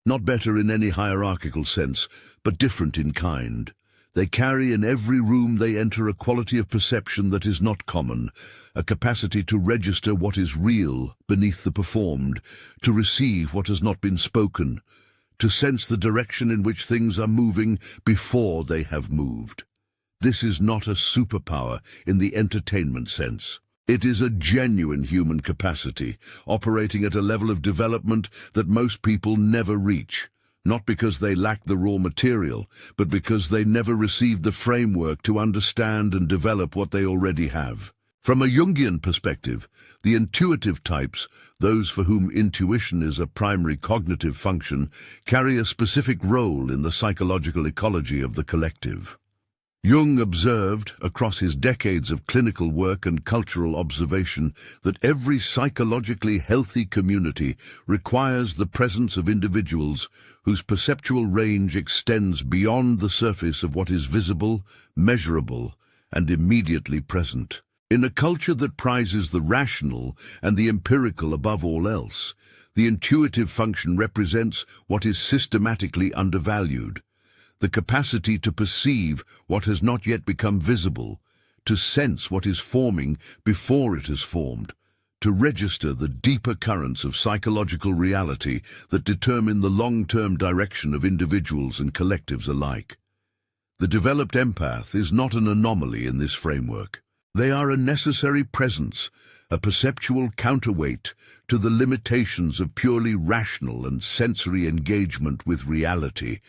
[SPEAKER 1] Not better in any hierarchical sense, but different in kind. They carry in every room they enter a quality of perception that is not common, a capacity to register what is real beneath the performed, to receive what has not been spoken, to sense the direction in which things are moving before they have moved. This is not a superpower in the entertainment sense. It is a genuine human capacity, operating at a level of development that most people never reach, not because they lack the raw material, but because they never received the framework to understand and develop what they already have. From a Jungian perspective, the intuitive types, those for whom intuition is a primary cognitive function, carry a specific role in the psychological ecology of the collective. Jung observed, across his decades of clinical work and cultural observation, that every psychologically healthy community requires the presence of individuals whose perceptual range extends beyond the surface of what is visible, measurable, and immediately present. In a culture that prizes the rational and the empirical above all else, the intuitive function represents what is systematically undervalued. The capacity to perceive what has not yet become visible, to sense what is forming before it has formed, to register the deeper currents of psychological reality that determine the long-term direction of individuals and collectives alike. The developed empath is not an anomaly in this framework. They are a necessary presence, a perceptual counterweight to the limitations of purely rational and sensory engagement with reality.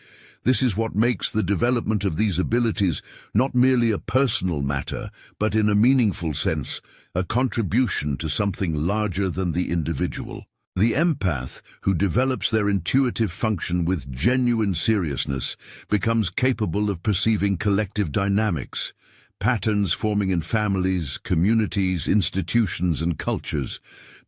[SPEAKER 1] This is what makes the development of these abilities not merely a personal matter, but in a meaningful sense, a contribution to something larger than the individual. The empath, who develops their intuitive function with genuine seriousness, becomes capable of perceiving collective dynamics, patterns forming in families, communities, institutions, and cultures,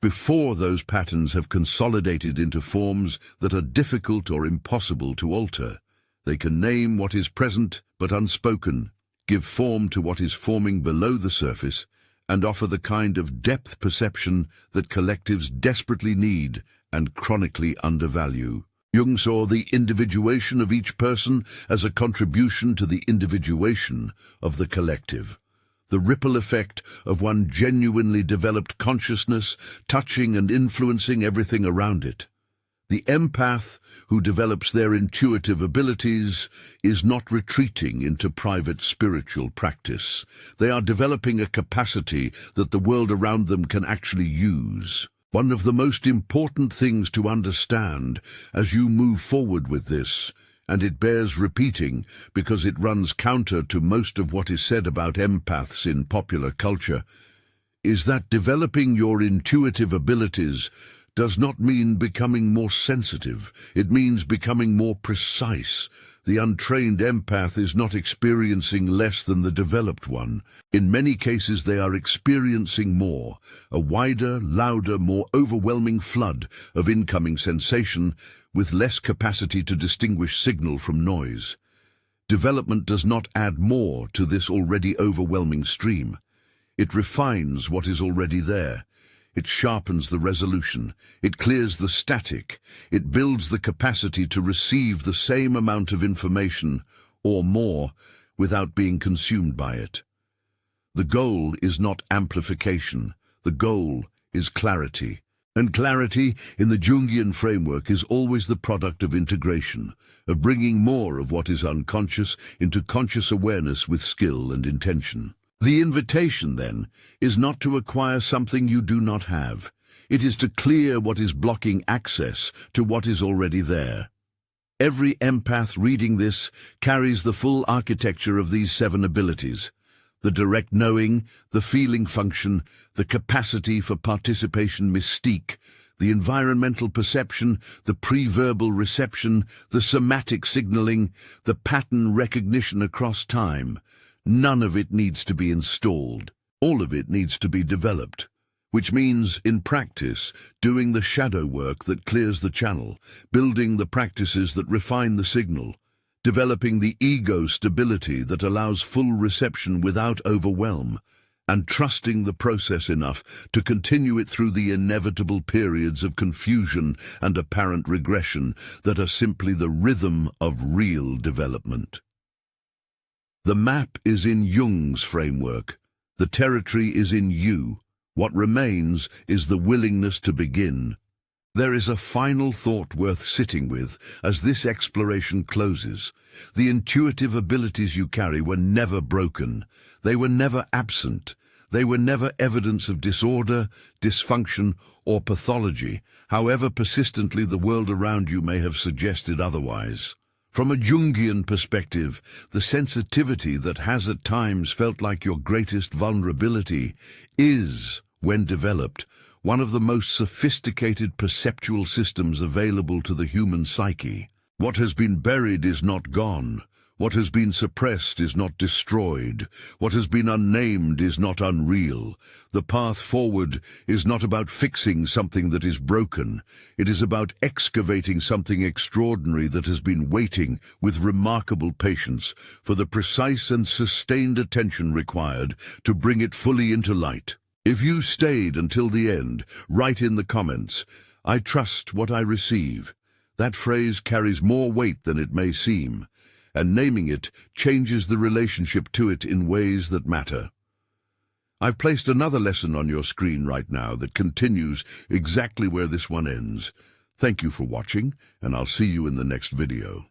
[SPEAKER 1] before those patterns have consolidated into forms that are difficult or impossible to alter. They can name what is present but unspoken, give form to what is forming below the surface, and offer the kind of depth perception that collectives desperately need and chronically undervalue. Jung saw the individuation of each person as a contribution to the individuation of the collective. The ripple effect of one genuinely developed consciousness touching and influencing everything around it. The empath who develops their intuitive abilities is not retreating into private spiritual practice. They are developing a capacity that the world around them can actually use. One of the most important things to understand as you move forward with this, and it bears repeating because it runs counter to most of what is said about empaths in popular culture, is that developing your intuitive abilities does not mean becoming more sensitive. It means becoming more precise. The untrained empath is not experiencing less than the developed one. In many cases, they are experiencing more, a wider, louder, more overwhelming flood of incoming sensation with less capacity to distinguish signal from noise. Development does not add more to this already overwhelming stream. It refines what is already there. It sharpens the resolution, it clears the static, it builds the capacity to receive the same amount of information, or more, without being consumed by it. The goal is not amplification, the goal is clarity. And clarity, in the Jungian framework, is always the product of integration, of bringing more of what is unconscious into conscious awareness with skill and intention. The invitation, then, is not to acquire something you do not have. It is to clear what is blocking access to what is already there. Every empath reading this carries the full architecture of these 7 abilities: the direct knowing, the feeling function, the capacity for participation mystique, the environmental perception, the pre-verbal reception, the somatic signaling, the pattern recognition across time. None of it needs to be installed. All of it needs to be developed, which means, in practice, doing the shadow work that clears the channel, building the practices that refine the signal, developing the ego stability that allows full reception without overwhelm, and trusting the process enough to continue it through the inevitable periods of confusion and apparent regression that are simply the rhythm of real development. The map is in Jung's framework. The territory is in you. What remains is the willingness to begin. There is a final thought worth sitting with as this exploration closes. The intuitive abilities you carry were never broken. They were never absent. They were never evidence of disorder, dysfunction, or pathology, however persistently the world around you may have suggested otherwise. From a Jungian perspective, the sensitivity that has at times felt like your greatest vulnerability is, when developed, one of the most sophisticated perceptual systems available to the human psyche. What has been buried is not gone. What has been suppressed is not destroyed. What has been unnamed is not unreal. The path forward is not about fixing something that is broken. It is about excavating something extraordinary that has been waiting with remarkable patience for the precise and sustained attention required to bring it fully into light. If you stayed until the end, write in the comments, "I trust what I receive." That phrase carries more weight than it may seem, and naming it changes the relationship to it in ways that matter. I've placed another lesson on your screen right now that continues exactly where this one ends. Thank you for watching, and I'll see you in the next video.